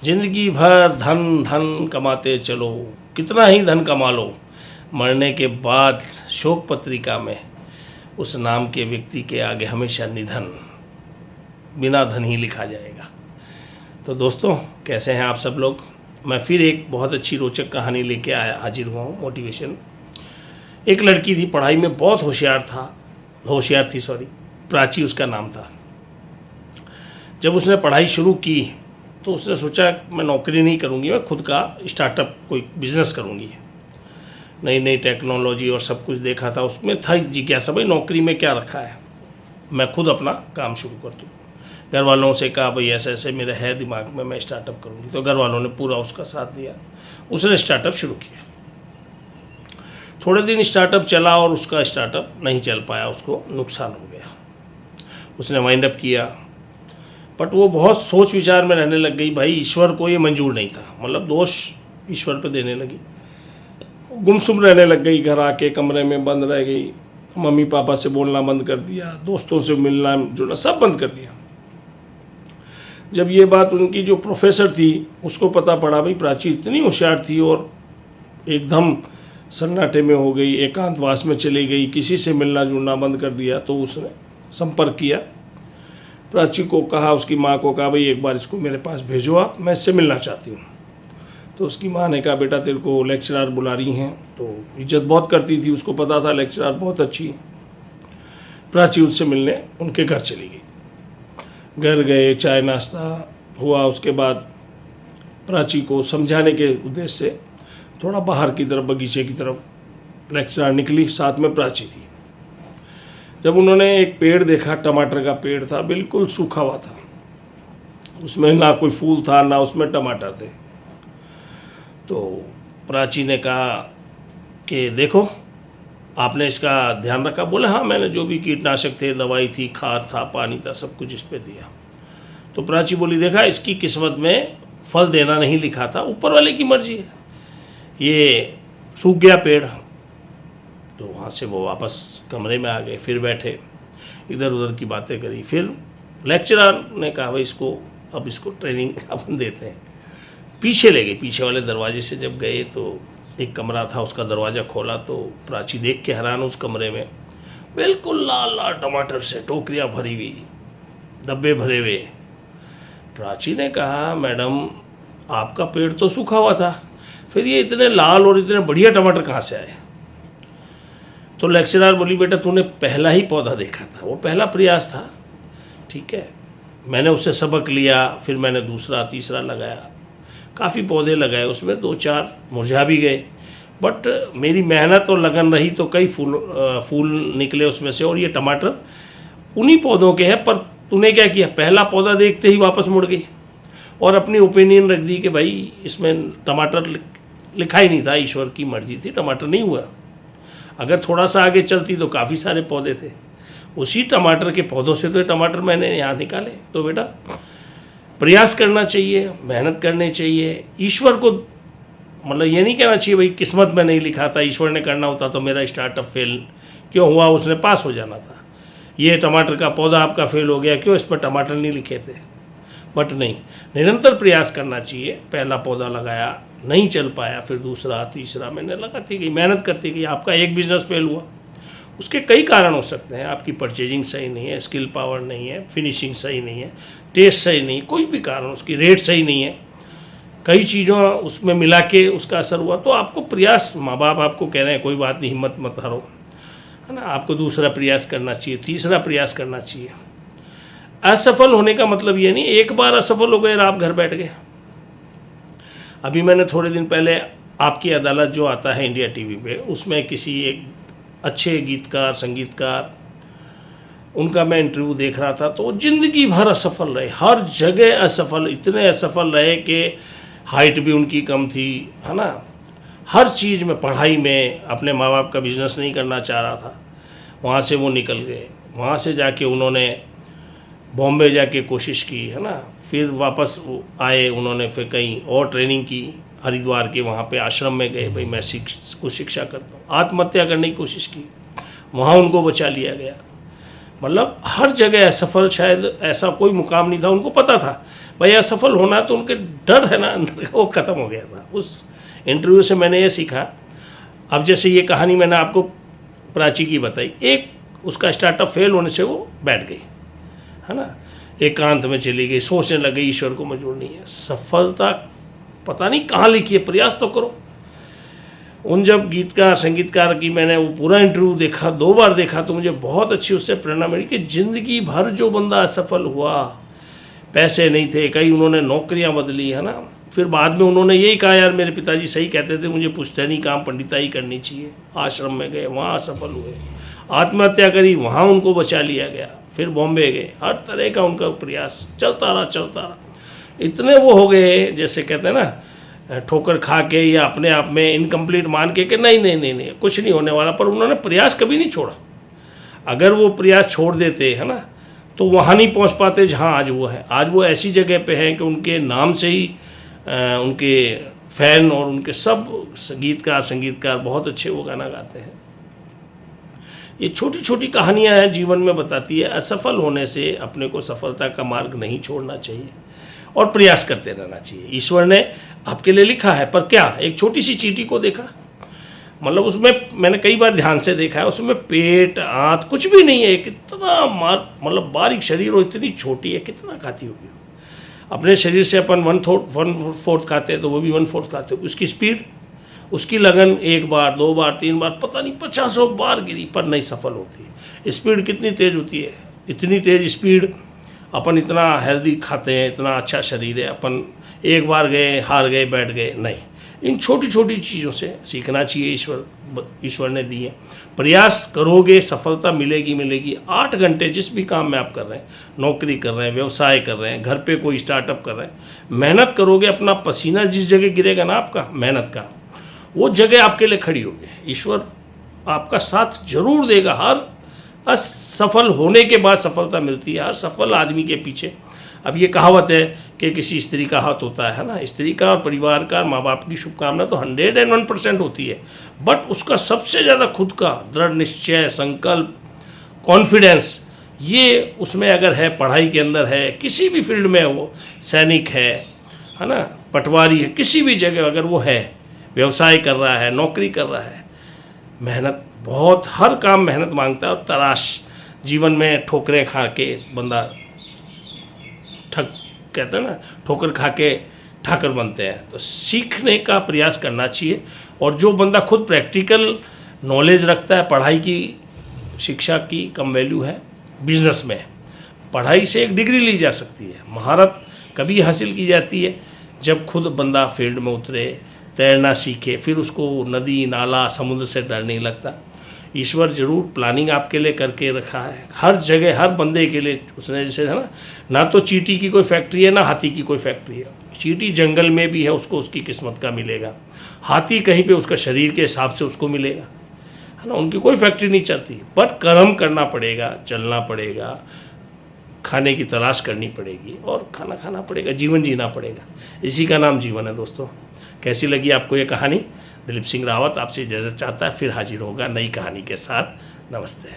जिंदगी भर धन धन कमाते चलो, कितना ही धन कमा लो, मरने के बाद शोक पत्रिका में उस नाम के व्यक्ति के आगे हमेशा निधन, बिना धन ही लिखा जाएगा। तो दोस्तों, कैसे हैं आप सब लोग? मैं फिर एक बहुत अच्छी रोचक कहानी लेके हाजिर हुआ हूँ। मोटिवेशन। एक लड़की थी, पढ़ाई में बहुत होशियार थी, प्राची उसका नाम था। जब उसने पढ़ाई शुरू की तो उसने सोचा मैं नौकरी नहीं करूँगी, मैं खुद का स्टार्टअप कोई बिज़नेस करूँगी। नई नई टेक्नोलॉजी और सब कुछ देखा था, उसमें था जिज्ञासा, भाई नौकरी में क्या रखा है, मैं खुद अपना काम शुरू कर दूँ। घर वालों से कहा भाई ऐसे ऐसे मेरा है दिमाग में, मैं स्टार्टअप करूँगी। तो घर वालों ने पूरा उसका साथ दिया, उसने स्टार्टअप शुरू किया। थोड़े दिन स्टार्टअप चला और उसका स्टार्टअप नहीं चल पाया, उसको नुकसान हो गया। उसने वाइंड अप किया, बट वो बहुत सोच विचार में रहने लग गई। भाई ईश्वर को ये मंजूर नहीं था, मतलब दोष ईश्वर पे देने लगी। गुमसुम रहने लग गई, घर आके कमरे में बंद रह गई, मम्मी पापा से बोलना बंद कर दिया, दोस्तों से मिलना जुलना सब बंद कर दिया। जब ये बात उनकी जो प्रोफेसर थी उसको पता पड़ा, भाई प्राची इतनी होशियार थी और एकदम सन्नाटे में हो गई, एकांतवास में चली गई, किसी से मिलना जुलना बंद कर दिया। तो उसने संपर्क किया, प्राची को कहा, उसकी माँ को कहा, भाई एक बार इसको मेरे पास भेजो आप, मैं इससे मिलना चाहती हूँ। तो उसकी माँ ने कहा, बेटा तेरे को लेक्चरर बुला रही हैं। तो इज्जत बहुत करती थी, उसको पता था लेक्चरर बहुत अच्छी। प्राची उससे मिलने उनके घर चली गई। घर गए, चाय नाश्ता हुआ। उसके बाद प्राची को समझाने के उद्देश्य से थोड़ा बाहर की तरफ, बगीचे की तरफ लेक्चरर निकली, साथ में प्राची थी। जब उन्होंने एक पेड़ देखा, टमाटर का पेड़ था, बिल्कुल सूखा हुआ था, उसमें ना कोई फूल था ना उसमें टमाटर थे। तो प्राची ने कहा कि देखो आपने इसका ध्यान रखा? बोले हाँ, मैंने जो भी कीटनाशक थे, दवाई थी, खाद था, पानी था, सब कुछ इस पर दिया। तो प्राची बोली, देखा इसकी किस्मत में फल देना नहीं लिखा था, ऊपर वाले की मर्जी है, ये सूख गया पेड़। तो वहाँ से वो वापस कमरे में आ गए, फिर बैठे, इधर उधर की बातें करी। फिर लेक्चरर ने कहा, भाई इसको ट्रेनिंग अपन देते हैं। पीछे ले गए, पीछे वाले दरवाजे से जब गए तो एक कमरा था, उसका दरवाज़ा खोला तो प्राची देख के हैरान, उस कमरे में बिल्कुल लाल लाल टमाटर से टोकरियाँ भरी हुई, डब्बे भरे हुए। प्राची ने कहा, मैडम आपका पेड़ तो सूखा हुआ था, फिर ये इतने लाल और इतने बढ़िया टमाटर कहाँ से आए? तो लेक्चरर बोली, बेटा तूने पहला ही पौधा देखा था, वो पहला प्रयास था, ठीक है, मैंने उससे सबक लिया, फिर मैंने दूसरा तीसरा लगाया, काफ़ी पौधे लगाए, उसमें 2-4 मुरझा भी गए, बट मेरी मेहनत और लगन रही तो कई फूल निकले उसमें से, और ये टमाटर उन्हीं पौधों के हैं। पर तूने क्या किया, पहला पौधा देखते ही वापस मुड़ गई और अपनी ओपिनियन रख दी कि भाई इसमें टमाटर लिखा ही नहीं था, ईश्वर की मर्जी थी, टमाटर नहीं हुआ। अगर थोड़ा सा आगे चलती तो काफ़ी सारे पौधे थे, उसी टमाटर के पौधों से तो टमाटर मैंने यहाँ निकाले। तो बेटा प्रयास करना चाहिए, मेहनत करनी चाहिए। ईश्वर को मतलब ये नहीं कहना चाहिए भाई किस्मत में नहीं लिखा था, ईश्वर ने करना होता तो मेरा स्टार्टअप फेल क्यों हुआ, उसने पास हो जाना था। ये टमाटर का पौधा आपका फेल हो गया, क्यों, इस पर टमाटर नहीं लिखे थे। बट नहीं, निरंतर प्रयास करना चाहिए। पहला पौधा लगाया, नहीं चल पाया, फिर दूसरा तीसरा, मैंने लगाती गई, मेहनत करती गई। आपका एक बिजनेस फेल हुआ, उसके कई कारण हो सकते हैं। आपकी परचेजिंग सही नहीं है, स्किल पावर नहीं है, फिनिशिंग सही नहीं है, टेस्ट सही नहीं, कोई भी कारण, उसकी रेट सही नहीं है, कई चीज़ों उसमें मिला के उसका असर हुआ। तो आपको प्रयास, माँ बाप आपको कह रहे हैं कोई बात नहीं, हिम्मत मत हारो, है ना, आपको दूसरा प्रयास करना चाहिए, तीसरा प्रयास करना चाहिए। असफल होने का मतलब ये नहीं एक बार असफल हो गए और आप घर बैठ गए। अभी मैंने थोड़े दिन पहले आपकी अदालत जो आता है इंडिया टीवी पे, उसमें किसी एक अच्छे गीतकार, संगीतकार, उनका मैं इंटरव्यू देख रहा था। तो ज़िंदगी भर असफल रहे, हर जगह असफल, इतने असफल रहे कि हाइट भी उनकी कम थी, है ना, हर चीज़ में, पढ़ाई में, अपने माँ बाप का बिजनेस नहीं करना चाह रहा था, वहाँ से वो निकल गए। वहाँ से जाके उन्होंने बॉम्बे जाके कोशिश की, है ना, फिर वापस आए, उन्होंने फिर कहीं और ट्रेनिंग की, हरिद्वार के वहाँ पे आश्रम में गए, भाई मैं शिक्षा करता हूँ। आत्महत्या करने की कोशिश की, वहाँ उनको बचा लिया गया। मतलब हर जगह असफल, शायद ऐसा कोई मुकाम नहीं था, उनको पता था भाई असफल होना है, तो उनके डर है ना अंदर का, वो ख़त्म हो गया था। उस इंटरव्यू से मैंने ये सीखा। अब जैसे ये कहानी मैंने आपको प्राची की बताई, एक उसका स्टार्टअप फेल होने से वो बैठ गई, है ना, एकांत में चली गई, सोचने लग गई ईश्वर को मंजूर नहीं है। सफलता पता नहीं कहाँ लिखी है, प्रयास तो करो। उन जब गीतकार संगीतकार की मैंने वो पूरा इंटरव्यू देखा, 2 बार देखा, तो मुझे बहुत अच्छी उससे प्रेरणा मिली कि ज़िंदगी भर जो बंदा असफल हुआ, पैसे नहीं थे, कई उन्होंने नौकरियां बदली, है ना, फिर बाद में उन्होंने यही कहा यार मेरे पिताजी सही कहते थे, मुझे पुश्तैनी काम पंडिताई करनी चाहिए। आश्रम में गए, वहाँ असफल हुए, आत्महत्या करी, वहाँ उनको बचा लिया गया, फिर बॉम्बे गए, हर तरह का उनका प्रयास चलता रहा। इतने वो हो गए, जैसे कहते हैं ना, ठोकर खा के या अपने आप में इनकम्प्लीट मान के कि नहीं कुछ नहीं होने वाला, पर उन्होंने प्रयास कभी नहीं छोड़ा। अगर वो प्रयास छोड़ देते, है ना, तो वहाँ नहीं पहुँच पाते जहाँ आज वो है। आज वो ऐसी जगह पे हैं कि उनके नाम से ही उनके फ़ैन और उनके सब संगीतकार बहुत अच्छे वो गाना गाते हैं। ये छोटी छोटी कहानियाँ हैं, जीवन में बताती है असफल होने से अपने को सफलता का मार्ग नहीं छोड़ना चाहिए और प्रयास करते रहना चाहिए। ईश्वर ने आपके लिए लिखा है, पर क्या एक छोटी सी चींटी को देखा, मतलब उसमें मैंने कई बार ध्यान से देखा है, उसमें पेट आंत कुछ भी नहीं है, कितना मतलब बारीक शरीर और इतनी छोटी है, कितना खाती होगी। अपने शरीर से अपन 1/4 खाते हैं, तो वो भी 1/4 खाते हैं। उसकी स्पीड, उसकी लगन 1 बार 2 बार 3 बार पता नहीं 50 बार गिरी, पर नहीं सफल होती। स्पीड कितनी तेज़ होती है, इतनी तेज़ स्पीड। अपन इतना हेल्दी खाते हैं, इतना अच्छा शरीर है, अपन 1 बार गए, हार गए, बैठ गए, नहीं। इन छोटी छोटी चीज़ों से सीखना चाहिए, ईश्वर ने दी है। प्रयास करोगे सफलता मिलेगी। 8 घंटे जिस भी काम में आप कर रहे हैं, नौकरी कर रहे हैं, व्यवसाय कर रहे हैं, घर पे कोई स्टार्टअप कर रहे हैं, मेहनत करोगे, अपना पसीना जिस जगह गिरेगा ना आपका मेहनत का, वो जगह आपके लिए खड़ी होगी। ईश्वर आपका साथ जरूर देगा। हर असफल होने के बाद सफलता मिलती है, हर सफल आदमी के पीछे। अब ये कहावत है कि किसी स्त्री का हाथ होता है ना, स्त्री का और परिवार का, माँ बाप की शुभकामना तो 101% होती है, बट उसका सबसे ज़्यादा खुद का दृढ़ निश्चय, संकल्प, कॉन्फिडेंस, ये उसमें अगर है, पढ़ाई के अंदर है, किसी भी फील्ड में वो सैनिक है ना, पटवारी है, किसी भी जगह अगर वो है, व्यवसाय कर रहा है, नौकरी कर रहा है, मेहनत बहुत, हर काम मेहनत मांगता है और तराश। जीवन में ठोकरें खा के बंदा कहते हैं ना, ठोकर खा के ठाकर बनते हैं। तो सीखने का प्रयास करना चाहिए। और जो बंदा खुद प्रैक्टिकल नॉलेज रखता है, पढ़ाई की, शिक्षा की कम वैल्यू है बिजनेस में। पढ़ाई से एक डिग्री ली जा सकती है, महारत कभी हासिल की जाती है जब खुद बंदा फील्ड में उतरे, तैरना सीखे, फिर उसको नदी नाला समुद्र से डर नहीं लगता। ईश्वर जरूर प्लानिंग आपके लिए करके रखा है, हर जगह हर बंदे के लिए उसने, जैसे है ना तो चींटी की कोई फैक्ट्री है, ना हाथी की कोई फैक्ट्री है। चींटी जंगल में भी है, उसको उसकी किस्मत का मिलेगा। हाथी कहीं पे उसका शरीर के हिसाब से उसको मिलेगा, है ना, उनकी कोई फैक्ट्री नहीं चलती। बट कर्म करना पड़ेगा, चलना पड़ेगा, खाने की तलाश करनी पड़ेगी और खाना खाना पड़ेगा, जीवन जीना पड़ेगा। इसी का नाम जीवन है दोस्तों। कैसी लगी आपको ये कहानी? दिलीप सिंह रावत आपसे इजाज़त चाहता है, फिर हाजिर होगा नई कहानी के साथ। नमस्ते।